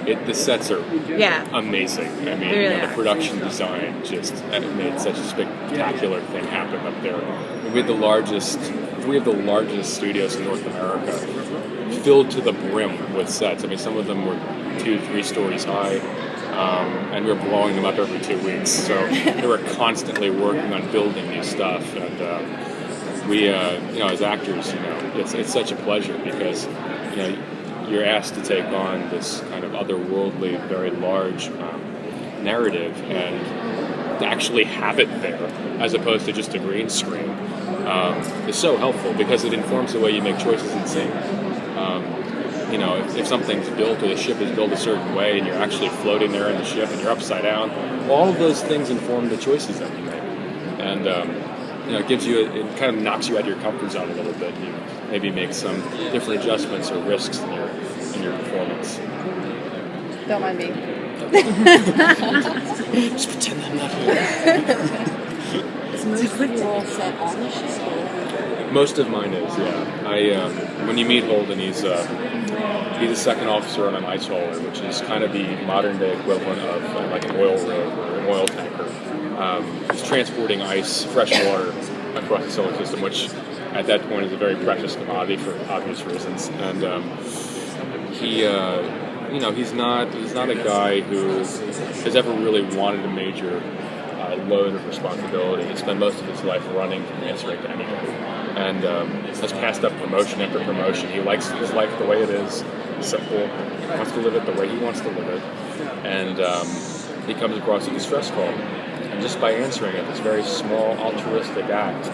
The sets are amazing. I mean, really the production design just made such a spectacular thing happen up there. We have the largest studios in North America, filled to the brim with sets. I mean, some of them were 2-3 stories high, and we were blowing them up every 2 weeks. So they were constantly working on building new stuff, and we, as actors, it's such a pleasure because, you're asked to take on this kind of otherworldly, very large narrative and to actually have it there as opposed to just a green screen is so helpful because it informs the way you make choices in scene. If something's built or the ship is built a certain way and you're actually floating there in the ship and you're upside down, all of those things inform the choices that you make. And it kind of knocks you out of your comfort zone a little bit. You maybe make some different adjustments or risks in your performance. Don't mind me. Just pretend I'm not here. Is most of your role set on the ship? Most of mine is, yeah. When you meet Holden, he's a second officer on an ice hauler, which is kind of the modern day equivalent of like an oil rig or an oil tanker. He's transporting ice, fresh water across the solar system, which at that point is a very precious commodity for obvious reasons. And he's not a guy who has ever really wanted a major load of responsibility. He spent most of his life running from answering to anything, and has passed up promotion after promotion. He likes his life the way it is, simple. He wants to live it the way he wants to live it, and he comes across a distress call, and just by answering it, this very small altruistic act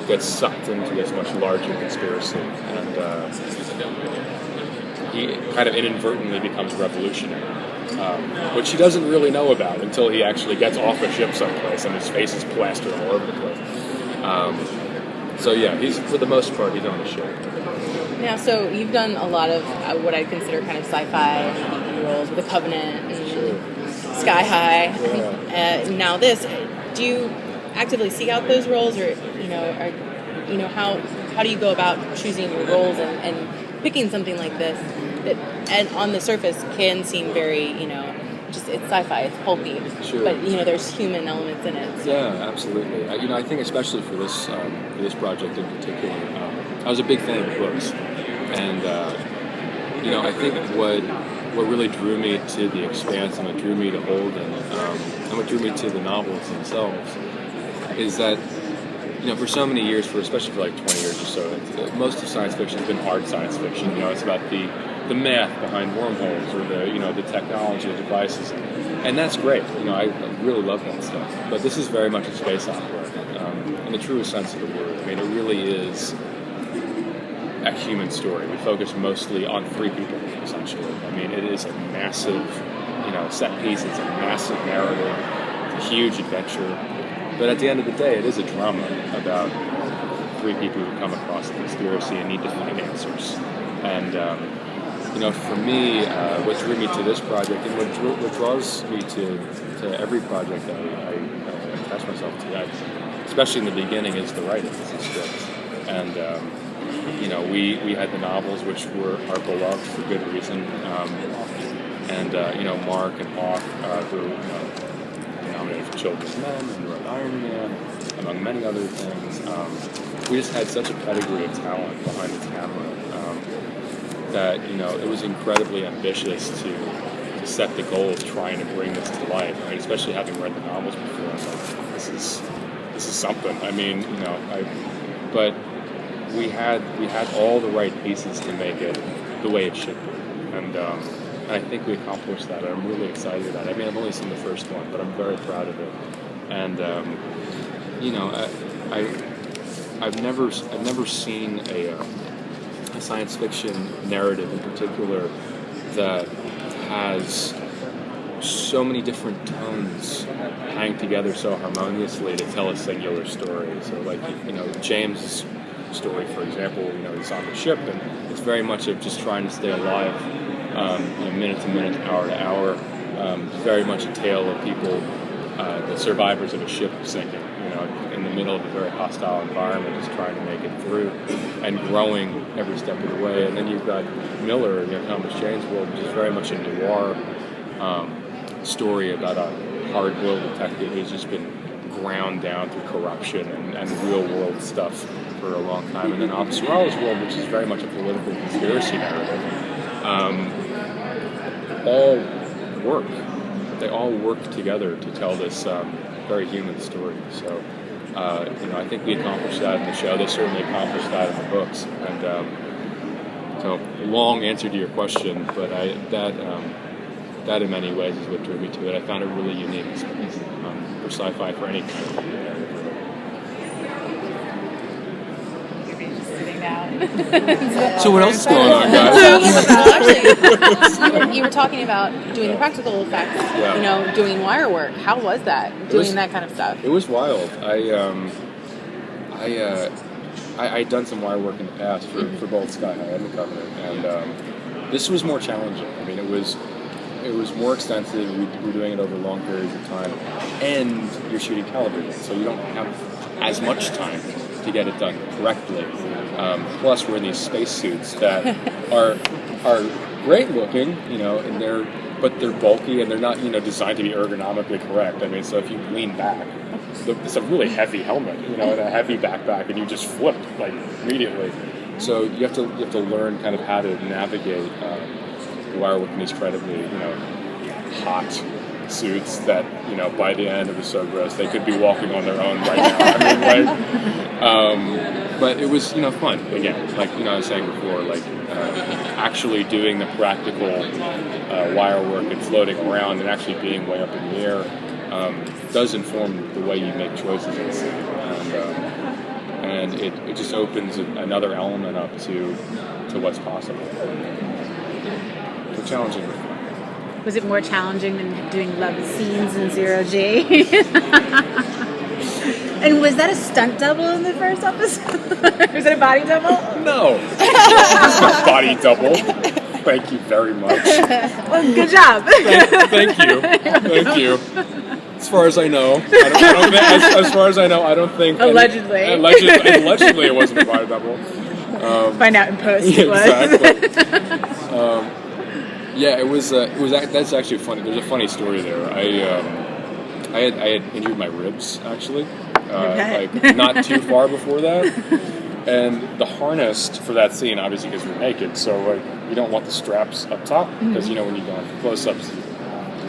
gets sucked into this much larger conspiracy, and he kind of inadvertently becomes revolutionary, which he doesn't really know about until he actually gets off a ship someplace and his face is plastered all over the place. So yeah, he's, for the most part, he's on the ship. Yeah, so you've done a lot of what I consider kind of sci-fi and roles with The Covenant and Sky High. Yeah. Now this, do you actively seek out those roles, or how do you go about choosing your roles and picking something like this that, and on the surface, can seem very, just it's sci-fi, it's pulpy, Sure. But there's human elements in it. So. Yeah, absolutely. I think especially for this project in particular, I was a big fan of books, and I think what really drew me to The Expanse and what drew me to Holden, and what drew me to the novels themselves, is that for so many years, especially for like 20 years or so, most of science fiction has been hard science fiction. It's about the math behind wormholes or the technology, the devices, and that's great. I really love that stuff. But this is very much a space opera, in the truest sense of the word. I mean, it really is a human story. We focus mostly on 3 people, essentially. I mean, it is a massive, set piece. It's a massive narrative. It's a huge adventure. But at the end of the day, it is a drama about 3 people who come across a conspiracy and need to find answers. And, for me, what drew me to this project and what draws me to every project that I attach myself to, especially in the beginning, is the writing, is the script. And, we had the novels, which are beloved for good reason. Mark and Hawk, who, nominated for Children's Men and wrote Iron Man, among many other things. We just had such a pedigree of talent behind the camera that it was incredibly ambitious to set the goal of trying to bring this to life. I mean, especially having read the novels before, I'm like, this is something. I mean, but we had all the right pieces to make it the way it should be, and I think we accomplished that. I'm really excited about it. I mean, I've only seen the first one, but I'm very proud of it. And I've never seen a science fiction narrative in particular that has so many different tones hang together so harmoniously to tell a singular story. So, like James' story, for example, he's on the ship, and it's very much of just trying to stay alive. Minute to minute, hour to hour. Very much a tale of people the survivors of a ship sinking, in the middle of a very hostile environment, just trying to make it through and growing every step of the way. And then you've got Miller, Thomas Jane's world, which is very much a noir story about a hard-boiled detective who's just been ground down through corruption and real-world stuff for a long time. And then Abasarala's world, which is very much a political conspiracy narrative, all work. They all work together to tell this very human story. So, I think we accomplished that in the show. They certainly accomplished that in the books. And so, long answer to your question, but that in many ways is what drew me to it. I found it really unique for sci-fi, for any kind of narrative. So what else is going on, guys? You were talking about doing the practical effects, doing wire work. How was that, doing that kind of stuff? It was wild. I'd done some wire work in the past for both Sky High and The Covenant, and this was more challenging. I mean, it was more extensive. We were doing it over long periods of time, and you're shooting television, so you don't have as much time to get it done correctly. Plus, we're in these spacesuits that are great looking, and they're bulky and they're not, designed to be ergonomically correct. I mean, so if you lean back, it's a really heavy helmet, and a heavy backpack, and you just flip immediately. So you have to learn kind of how to navigate the wire work in these incredibly, hot suits that, by the end it was so gross they could be walking on their own right now. I mean, but it was, fun again. I was saying before, actually doing the practical wire work and floating around and actually being way up in the air does inform the way you make choices in the scene, and it just opens another element up to what's possible. So challenging. Was it more challenging than doing love scenes in Zero G? And was that a stunt double in the first episode? Was it a body double? No. It's not a body double. Thank you very much. Well, good job. Thank you. As far as I know, I don't think. Allegedly. Allegedly, it wasn't a body double. Find out in post. Exactly. It was. That's actually funny. There's a funny story there. I had injured my ribs actually, not too far bore that, and the harness for that scene, obviously because we're naked, so you don't want the straps up top because when you go for close-ups, you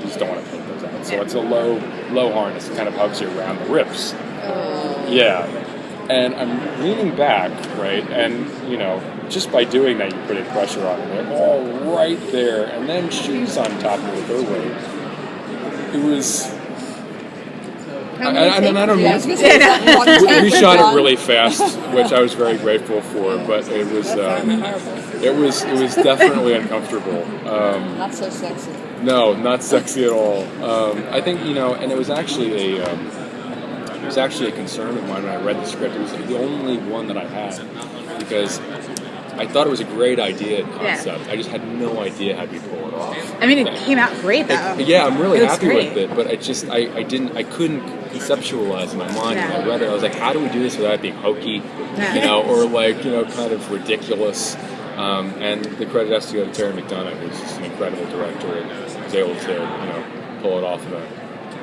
just don't want to take those out. So it's a low harness. It kind of hugs you around the ribs. Yeah. And I'm leaning back, right, and, just by doing that, you're putting pressure on it. They're all right there, and then she's on top of it with her weight. It was... I don't know. We shot it really fast, which I was very grateful for, but it was definitely uncomfortable. Not so sexy. No, not sexy at all. I think, and it was actually a concern of mine when I read the script. It was the only one that I had because I thought it was a great idea and concept. Yeah. I just had no idea how to pull it off. I mean, it came out great though. I'm really happy with it, but I couldn't conceptualize in my mind when I read it. I was like, how do we do this without being hokey, or kind of ridiculous? And the credit has to go to Terry McDonough, who's just an incredible director and was able to, pull it off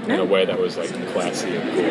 in a way that was classy and cool.